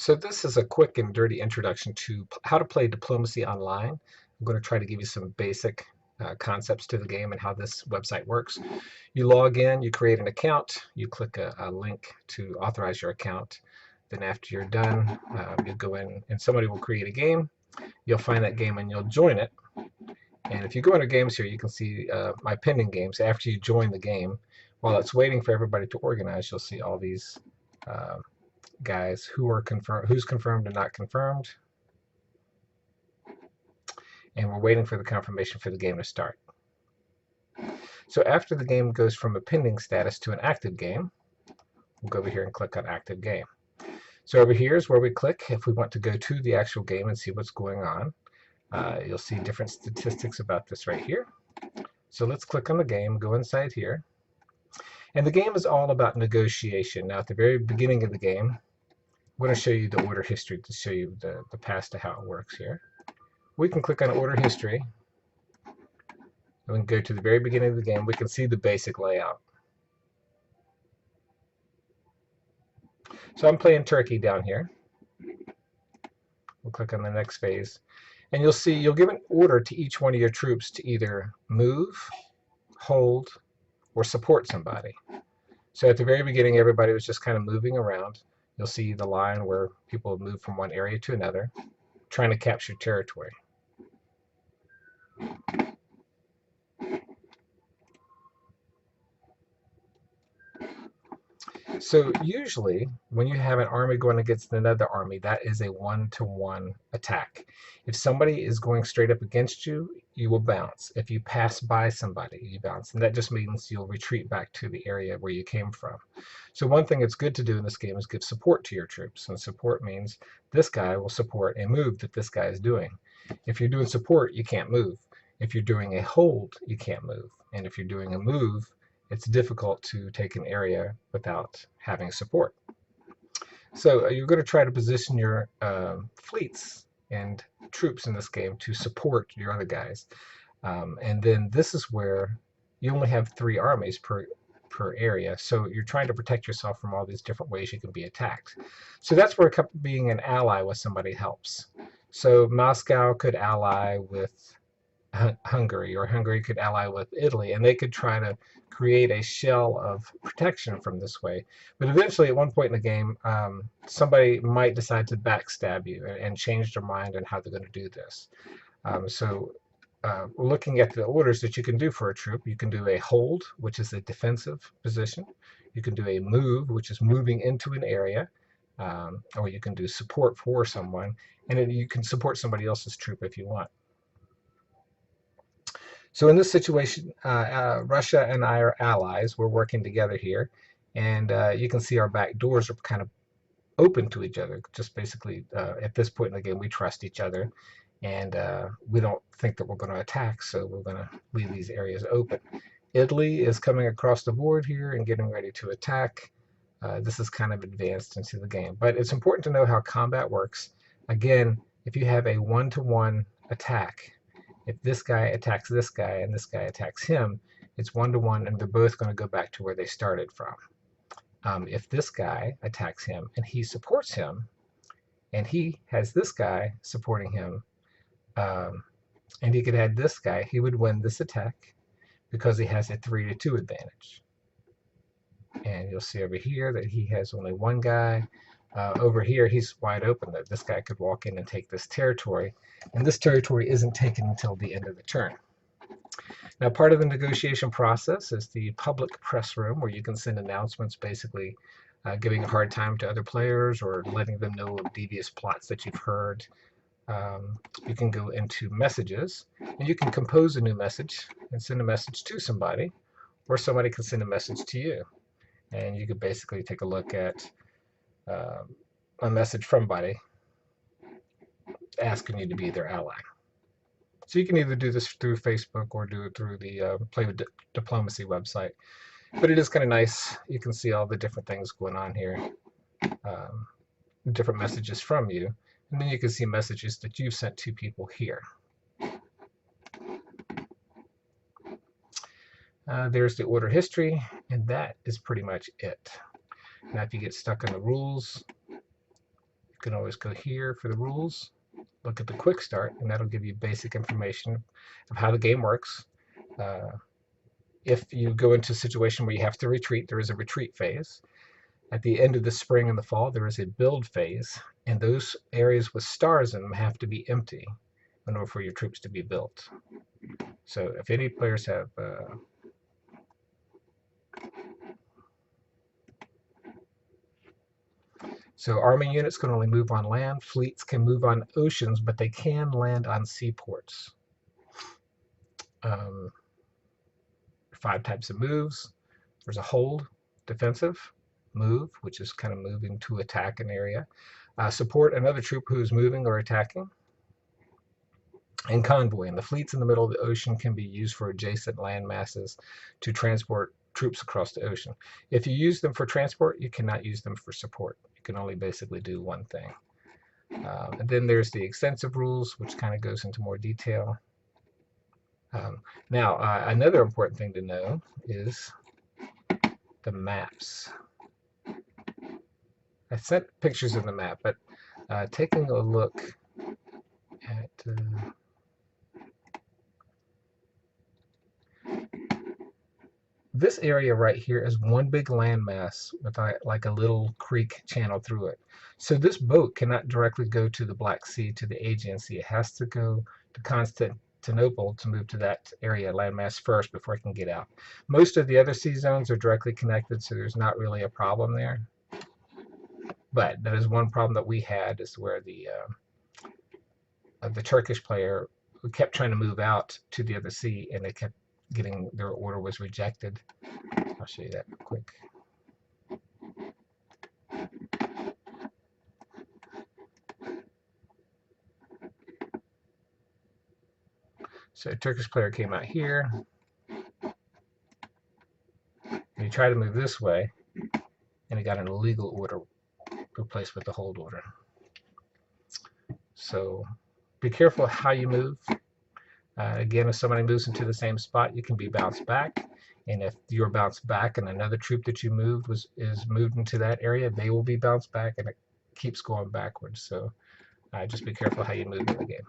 So this is a quick and dirty introduction to how to play diplomacy online. I'm going to try to give you some basic concepts to the game and how this website works. You log in, you create an account, you click a link to authorize your account. Then after you're done, you go in and somebody will create a game. You'll find that game and you'll join it. And if you go into games here, you can see my pending games. After you join the game, while it's waiting for everybody to organize, you'll see all these uh, guys who are confirmed, who's confirmed and not confirmed, and we're waiting for the confirmation for the game to start. So after the game goes from a pending status to an active game, we'll go over here and click on active game. So over here is where we click if we want to go to the actual game and see what's going on. You'll see different statistics about this right here. So let's click on the game, go inside here. And the game is all about negotiation. Now at the very beginning of the game, I'm going to show you the order history to show you the past to how it works here. We can click on order history. And we can go to the very beginning of the game. We can see the basic layout. So I'm playing Turkey down here. We'll click on the next phase. And you'll see you'll give an order to each one of your troops to either move, hold, or support somebody. So at the very beginning, everybody was just kind of moving around. You'll see the line where people move from one area to another, trying to capture territory. So usually when you have an army going against another army, that is a one-to-one attack. If somebody is going straight up against you, you will bounce. If you pass by somebody, you bounce. And that just means you'll retreat back to the area where you came from. So one thing it's good to do in this game is give support to your troops. And support means this guy will support a move that this guy is doing. If you're doing support, you can't move. If you're doing a hold, you can't move. And if you're doing a move, it's difficult to take an area without having support. So you're going to try to position your fleets and troops in this game to support your other guys. And then this is where you only have 3 armies per area. So you're trying to protect yourself from all these different ways you can be attacked. So that's where being an ally with somebody helps. So Moscow could ally with Hungary, or Hungary could ally with Italy, and they could try to create a shell of protection from this way. But eventually, at one point in the game, somebody might decide to backstab you and change their mind on how they're going to do this. Looking at the orders that you can do for a troop, you can do a hold, which is a defensive position. You can do a move, which is moving into an area. Or you can do support for someone, and then you can support somebody else's troop if you want. So in this situation, Russia and I are allies. We're working together here. And you can see our back doors are kind of open to each other. Just basically, at this point in the game, we trust each other. And we don't think that we're going to attack, so we're going to leave these areas open. Italy is coming across the board here and getting ready to attack. This is kind of advanced into the game. But it's important to know how combat works. Again, if you have a one-to-one attack, if this guy attacks this guy and this guy attacks him, it's one-to-one, and they're both going to go back to where they started from. If this guy attacks him and he supports him, and he has this guy supporting him, and he could add this guy, he would win this attack because he has a 3-to-2 advantage. And you'll see over here that he has only one guy. Over here, he's wide open, that this guy could walk in and take this territory. And this territory isn't taken until the end of the turn. Now, part of the negotiation process is the public press room, where you can send announcements basically giving a hard time to other players or letting them know of devious plots that you've heard. You can go into messages, and you can compose a new message and send a message to somebody, or somebody can send a message to you. And you could basically take a look at a message from somebody asking you to be their ally. So you can either do this through Facebook or do it through the Play with Diplomacy website. But it is kind of nice. You can see all the different things going on here, different messages from you. And then you can see messages that you've sent to people here. There's the order history, and that is pretty much it. Now, if you get stuck in the rules, can always go here for the rules, look at the quick start, and that'll give you basic information of how the game works. If you go into a situation where you have to retreat, there is a retreat phase. At the end of the spring and the fall, there is a build phase, and those areas with stars in them have to be empty in order for your troops to be built. So if any players have so army units can only move on land, fleets can move on oceans, but they can land on seaports. 5 types of moves. There's a hold, defensive, move, which is kind of moving to attack an area, support another troop who is moving or attacking, and convoy. And the fleets in the middle of the ocean can be used for adjacent land masses to transport troops across the ocean. If you use them for transport, you cannot use them for support. You can only basically do one thing. And then there's the extensive rules, which kind of goes into more detail. Now, another important thing to know is the maps. I sent pictures of the map, but taking a look at this area right here is one big landmass with like a little creek channel through it. So this boat cannot directly go to the Black Sea, to the Aegean Sea. It has to go to Constantinople to move to that area landmass first before it can get out. Most of the other sea zones are directly connected, so there's not really a problem there. But that is one problem that we had, is where the Turkish player who kept trying to move out to the other sea, and they kept getting, their order was rejected. I'll show you that real quick. So a Turkish player came out here, and he tried to move this way, and he got an illegal order replaced with the hold order. So be careful how you move. Again, if somebody moves into the same spot, you can be bounced back. And if you're bounced back and another troop that you moved is moved into that area, they will be bounced back, and it keeps going backwards. So just be careful how you move in the game.